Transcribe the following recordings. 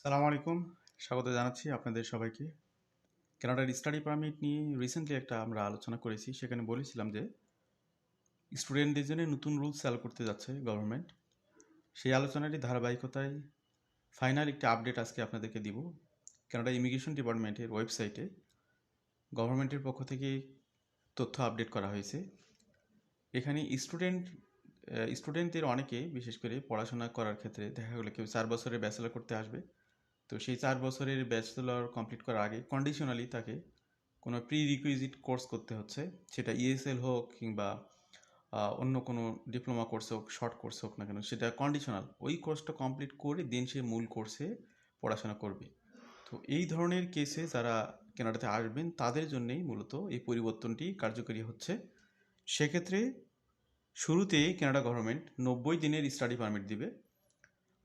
সালামু আলাইকুম। স্বাগত জানাচ্ছি আপনাদের সবাইকে। কানাডার স্টাডি পারমিট নিয়ে রিসেন্টলি একটা আমরা আলোচনা করেছি। সেখানে বলেছিলাম যে স্টুডেন্টদের জন্য নতুন রুলস চালু করতে যাচ্ছে গভর্নমেন্ট। সেই আলোচনারই ধারাবাহিকতায় ফাইনাল একটি আপডেট আজকে আপনাদেরকে দিব। কানাডা ইমিগ্রেশন ডিপার্টমেন্টের ওয়েবসাইটে গভর্নমেন্টের পক্ষ থেকে তথ্য আপডেট করা হয়েছে। এখানে স্টুডেন্টদের অনেকে বিশেষ করে পড়াশোনা করার ক্ষেত্রে দেখা গেলো কেউ 4 বছরের ব্যাচেলর করতে আসবে। তো সেই 4 বছরের ব্যাচেলর কমপ্লিট করার আগে কন্ডিশনালি তাকে কোনো প্রি রিকুইজিট কোর্স করতে হচ্ছে, সেটা ইএসএল হোক কিংবা অন্য কোনো ডিপ্লোমা কোর্স হোক, শর্ট কোর্স হোক না কেন, সেটা কন্ডিশনাল। ওই কোর্সটা কমপ্লিট করে দেন সে মূল কোর্সে পড়াশোনা করবে। তো এই ধরনের কেসে যারা কানাডাতে আসবেন তাদের জন্যেই মূলত এই পরিবর্তনটি কার্যকরী হচ্ছে। সেক্ষেত্রে শুরুতেই কানাডা গভর্নমেন্ট 90 দিনের স্টাডি পারমিট দিবে।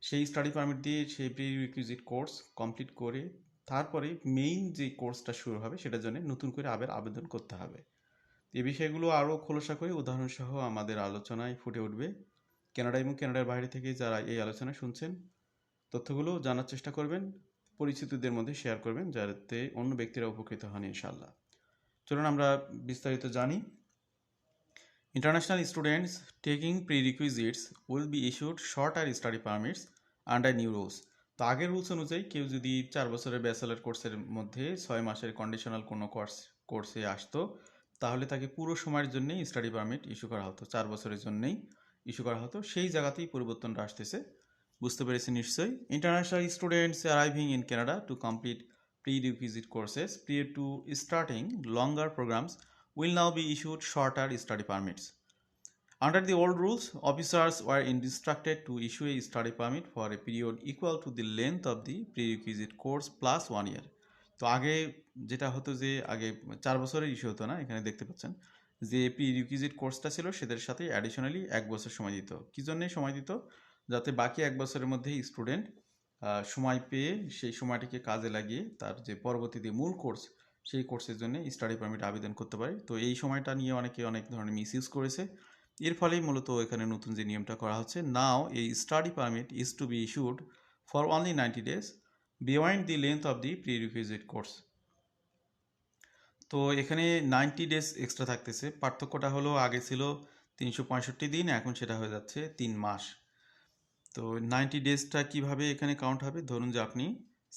সেই স্টাডি পারমিট দিয়ে সেই প্রি রিকুইজিট কোর্স কমপ্লিট করে তারপরে মেইন যে কোর্সটা শুরু হবে সেটার জন্য নতুন করে আবার আবেদন করতে হবে। এই বিষয়গুলো আরও খোলসা করে উদাহরণসহ আমাদের আলোচনায় ফুটে উঠবে। কানাডা এবং কানাডার বাইরে থেকে যারা এই আলোচনা শুনছেন তথ্যগুলো জানার চেষ্টা করবেন, পরিচিতদের মধ্যে শেয়ার করবেন যাতে অন্য ব্যক্তিরা উপকৃত হন ইনশাল্লাহ। চলুন আমরা বিস্তারিত জানি। International students taking prerequisites will be issued shorter study permits under new rules. তো আগের রুলস অনুযায়ী কেউ যদি 4 বছরের ব্যাচেলর কোর্সের মধ্যে 6 মাসের কন্ডিশনাল কোনো কোর্সে আসতো তাহলে তাকে পুরো সময়ের জন্যই স্টাডি পারমিট ইস্যু করা হতো, 4 বছরের জন্যই ইস্যু করা হতো। সেই জায়গাতেই পরিবর্তনটা আসতেছে, বুঝতে পেরেছি নিশ্চয়ই। International students arriving in Canada to complete prerequisite courses prior to starting longer programs will now be issued shorter study permits. Under the old rules, officers were instructed to issue a study permit for a period equal to the length of the prerequisite course plus 1 year. তো আগে যেটা হতো যে আগে 4 বছরের issue হতো না, এখানে দেখতে পাচ্ছেন যে প্রিরিকুইজিট কোর্সটা ছিল সেদের সাথে অ্যাডিশনালি 1 বছর সময় দিত। কী জন্যে সময় দিত? যাতে বাকি 1 বছরের মধ্যেই স্টুডেন্ট সময় পেয়ে সেই সময়টিকে কাজে লাগিয়ে তার যে পরবর্তীতে মূল কোর্স সেই কোর্সের জন্য স্টাডি পারমিট আবেদন করতে পারে। তো এই সময়টা নিয়ে অনেকে অনেক ধরনের মিসইউজ করেছে। এর ফলেই মূলত এখানে নতুন যে নিয়মটা করা হচ্ছে, নাও এই study permit is to be issued for only 90 days beyond the length of the prerequisite course. তো এখানে 90 ডেজ এক্সট্রা থাকতেছে। পার্থক্যটা হলো আগে ছিল 365 দিন, এখন সেটা হয়ে যাচ্ছে 3 মাস। তো 90 ডেজটা কীভাবে এখানে কাউন্ট হবে? ধরুন যে আপনি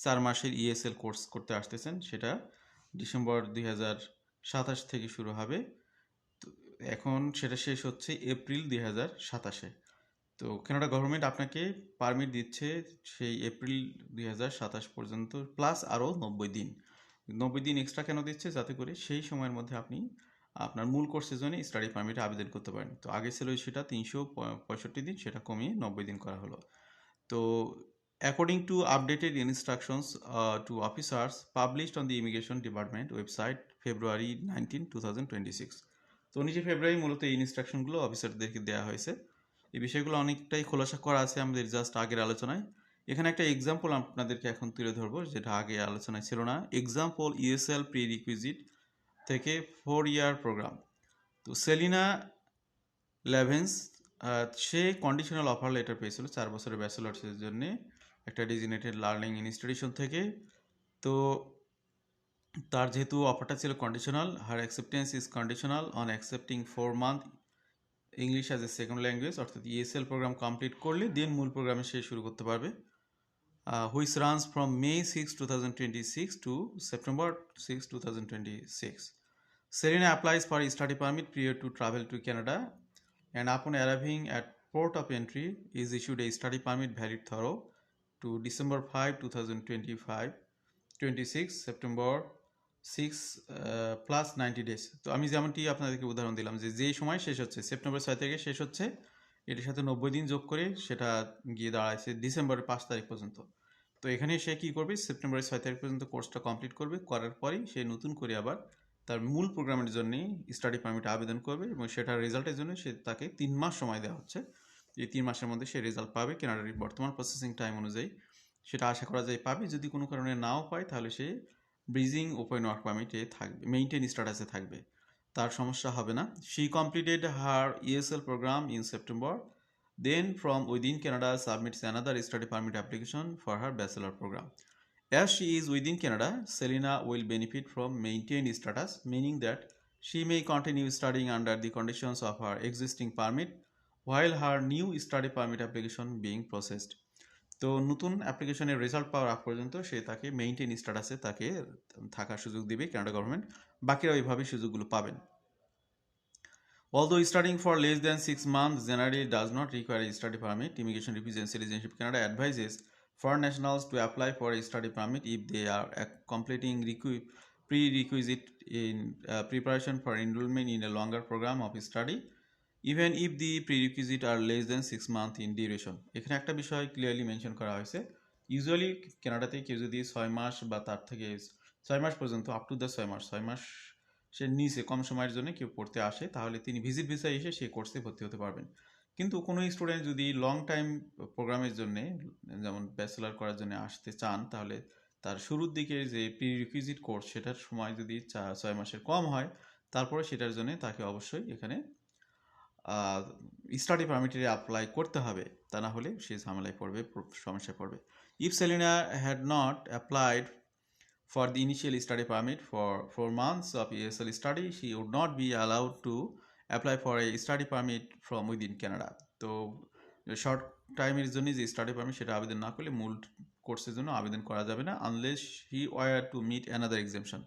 4 মাসের ইএসএল কোর্স করতে আসতেছেন, সেটা ডিসেম্বর 2027 থেকে শুরু হবে। তো এখন সেটা শেষ হচ্ছে এপ্রিল 2027-এ। তো কানাডা গভর্নমেন্ট আপনাকে পারমিট দিচ্ছে সেই এপ্রিল 2027 পর্যন্ত প্লাস আরও 90 দিন। 90 দিন এক্সট্রা কেন দিচ্ছে? যাতে করে সেই সময়ের মধ্যে আপনি আপনার মূল কোর্সের জন্য স্টাডি পারমিটে আবেদন করতে পারেন। তো আগে ছিল সেটা 365 দিন, সেটা কমিয়ে 90 দিন করা হলো। তো according to updated instructions to officers published on the Immigration Department website February 19, 2026. তো 19 ফেব্রুয়ারি মূলত এই ইনস্ট্রাকশনগুলো অফিসারদেরকে দেওয়া হয়েছে। এই বিষয়গুলো অনেকটাই খোলাসা করা আছে আমাদের জাস্ট আগের আলোচনায়। এখানে একটা এক্সাম্পল আপনাদেরকে এখন তুলে ধরবো, যেটা আগে আলোচনায় ছিল না। এক্সাম্পল ইএসএল প্রি রিকুইজিট থেকে 4 ইয়ার প্রোগ্রাম। তো সেলিনা লেভেন্স সে কন্ডিশনাল অফার লেটার পেয়েছিল 4 বছরের ব্যাচেলার্সের জন্য একটা ডেজিগনেটেড লার্নিং ইনস্টিটিউশন থেকে। তো তার যেহেতু অফারটা ছিল conditional, her acceptance is conditional on accepting 4 month English as a second language, অর্থাৎ ইএসএল প্রোগ্রাম কমপ্লিট করলে দেন মূল প্রোগ্রামে সে শুরু করতে পারবে, which runs from May 6, 2026 to September 6, 2026. Serena applies for a study permit prior to travel to Canada, and upon arriving at port of entry is issued a study permit valid through to December 5, 2025, 26 September 6 plus 90 days. তো আমি যেমনটি আপনাদেরকে উদাহরণ দিলাম যে যেই সময় শেষ হচ্ছে সেপ্টেম্বর 6 থেকে শেষ হচ্ছে, এটির সাথে 90 দিন যোগ করে সেটা গিয়ে দাঁড়াচ্ছে ডিসেম্বরের 5 তারিখ পর্যন্ত। তো এখানে সে কী করবে? সেপ্টেম্বরের 6 তারিখ পর্যন্ত কোর্সটা কমপ্লিট করবে, করার পরেই সে নতুন করে আবার তার মূল প্রোগ্রামের জন্যে স্টাডি পারমিট আবেদন করবে এবং সেটার রেজাল্টের জন্য তাকে 3 মাস সময় দেওয়া হচ্ছে। এই 3 মাসের মধ্যে সে রেজাল্ট পাবে কানাডার বর্তমান প্রসেসিং টাইম অনুযায়ী, সেটা আশা করা যায় পাবে। যদি কোনো কারণে নাও পায় তাহলে সে ব্রিজিং ওপেন ওয়ার্ক পারমিটে থাকবে, মেইনটেইন স্ট্যাটাসে থাকবে, তার সমস্যা হবে না। She completed her ESL program in September then from within Canada submits another study permit application for her bachelor program. As she is within Canada, Selena will benefit from maintained status, meaning that she may continue studying under the conditions of her existing permit while her new study permit application being processed. তো নতুন অ্যাপ্লিকেশনের result পাওয়ার আগ পর্যন্ত সে তাকে maintain স্ট্যাটাসে তাকে থাকার সুযোগ দিবে কানাডা গভর্নমেন্ট, বাকিরা ওইভাবে সুযোগগুলো পাবেন। Although studying for less than 6 months generally does not require a study permit, Immigration, Refugee and Citizenship Canada advises foreign nationals to apply for a study permit if they are completing prerequisite in preparation for enrollment in a longer program of study, even if the prerequisite are less than 6 months in duration. এখানে একটা বিষয় clearly mention করা হয়েছে, usually কানাডাতে কেউ যদি 6 মাস বা তার থেকে 6 মাস পর্যন্ত আপ টু দ্য 6 মাস সে নিচে কম সময়ের জন্য কেউ পড়তে আসে তাহলে তিনি ভিজিট ভিসায় এসে সেই কোর্সে ভর্তি হতে পারবেন। কিন্তু কোনো স্টুডেন্ট যদি লং টাইম প্রোগ্রামের জন্য যেমন ব্যাচেলার করার জন্য আসতে চান তাহলে তার শুরুর দিকে যে প্রিরিকুইজিট কোর্স সেটার সময় যদি 6 মাসের কম হয় তারপরে সেটার জন্য তাকে অবশ্যই এখানে স্টাডি পারমিটে অ্যাপ্লাই করতে হবে, তা না হলে সে ঝামেলায় পড়বে, সমস্যায় পড়বে। If Selina had not applied for the initial study permit for 4 months of ESL study, she would not be allowed to apply for a study permit from within Canada. তো শর্ট টাইমের জন্য যে স্টাডি পারমিট সেটা আবেদন না করলে মূল কোর্সের জন্য আবেদন করা যাবে না, unless he were to meet another exemption.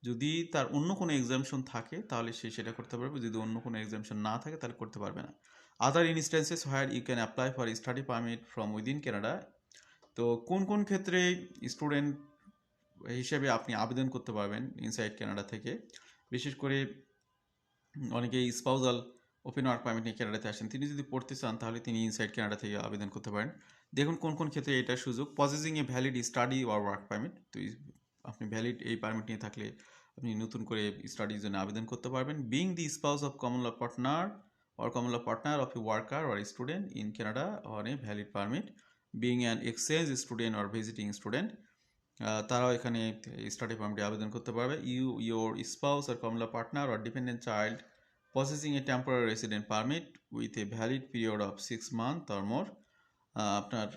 যদি তার অন্য কোনো এক্সামশন থাকে তাহলে সে সেটা করতে পারবে, যদি অন্য কোনো এক্সামশন না থাকে তাহলে করতে পারবে না। Other instances where you can apply for study permit from within Canada, তো কোন কোন ক্ষেত্রে স্টুডেন্ট হিসেবে আপনি আবেদন করতে পারবেন ইনসাইড কানাডা থেকে, বিশেষ করে অনেকেই স্পাউজাল ওপেন ওয়ার্ক পারমিট নিয়ে কানাডাতে আসেন, তিনি যদি পড়তে চান তাহলে তিনি ইনসাইড কানাডা থেকে আবেদন করতে পারেন। দেখুন কোন কোন ক্ষেত্রে এটা সুযোগ। Possessing a valid study or work permit, তো আপনি ভ্যালিড এই পারমিট নিয়ে থাকলে আপনি নতুন করে স্টাডির জন্য আবেদন করতে পারবেন। Being the spouse of common law partner or common law partner of a worker or a student in Canada on a valid permit, being an exchange student or visiting student, তারাও এখানে স্টাডি পারমিটে আবেদন করতে পারবে। Your spouse or common law partner or dependent child possessing a temporary resident permit with a valid period of 6 months or more, আপনার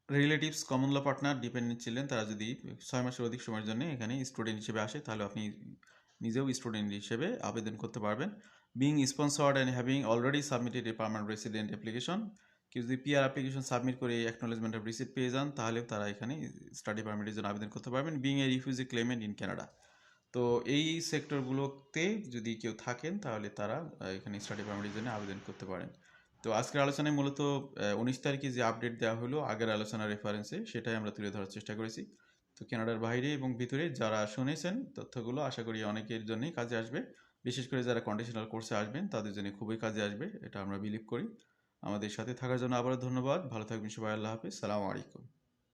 relatives, common law partner, dependent ছিলেন তারা যদি 6 মাসের অধিক সময়ের জন্য এখানে স্টুডেন্ট হিসেবে আসে তাহলে আপনি নিজেও স্টুডেন্ট হিসেবে আবেদন করতে পারবেন। Being sponsored and having already submitted a permanent resident application, কেউ যদি পিআর অ্যাপ্লিকেশন সাবমিট করে অ্যাকনোলেজমেন্ট অফ রিসিপ্ট পেয়ে যান তাহলে তারা এখানে স্টাডি পারমিটের জন্য আবেদন করতে পারবেন। Being a refugee Clement in Canada, তো এই সেক্টরগুলোতে যদি কেউ থাকেন তাহলে তারা এখানে স্টাডি পারমিটের জন্য আবেদন করতে পারেন। তো আজকের আলোচনায় মূলত 19 তারিখে যে আপডেট দেওয়া হলো আগের আলোচনার রেফারেন্সে সেটাই আমরা তুলে ধরার চেষ্টা করেছি। তো কানাডার বাইরে এবং ভিতরে যারা শুনেছেন তথ্যগুলো আশা করি অনেকের জন্যই কাজে আসবে, বিশেষ করে যারা কন্ডিশনাল কোর্সে আসবেন তাদের জন্য খুবই কাজে আসবে, এটা আমরা বিলিভ করি। আমাদের সাথে থাকার জন্য আবারও ধন্যবাদ। ভালো থাকবেন সবাই। আল্লাহ হাফিজ। সালামু আলাইকুম।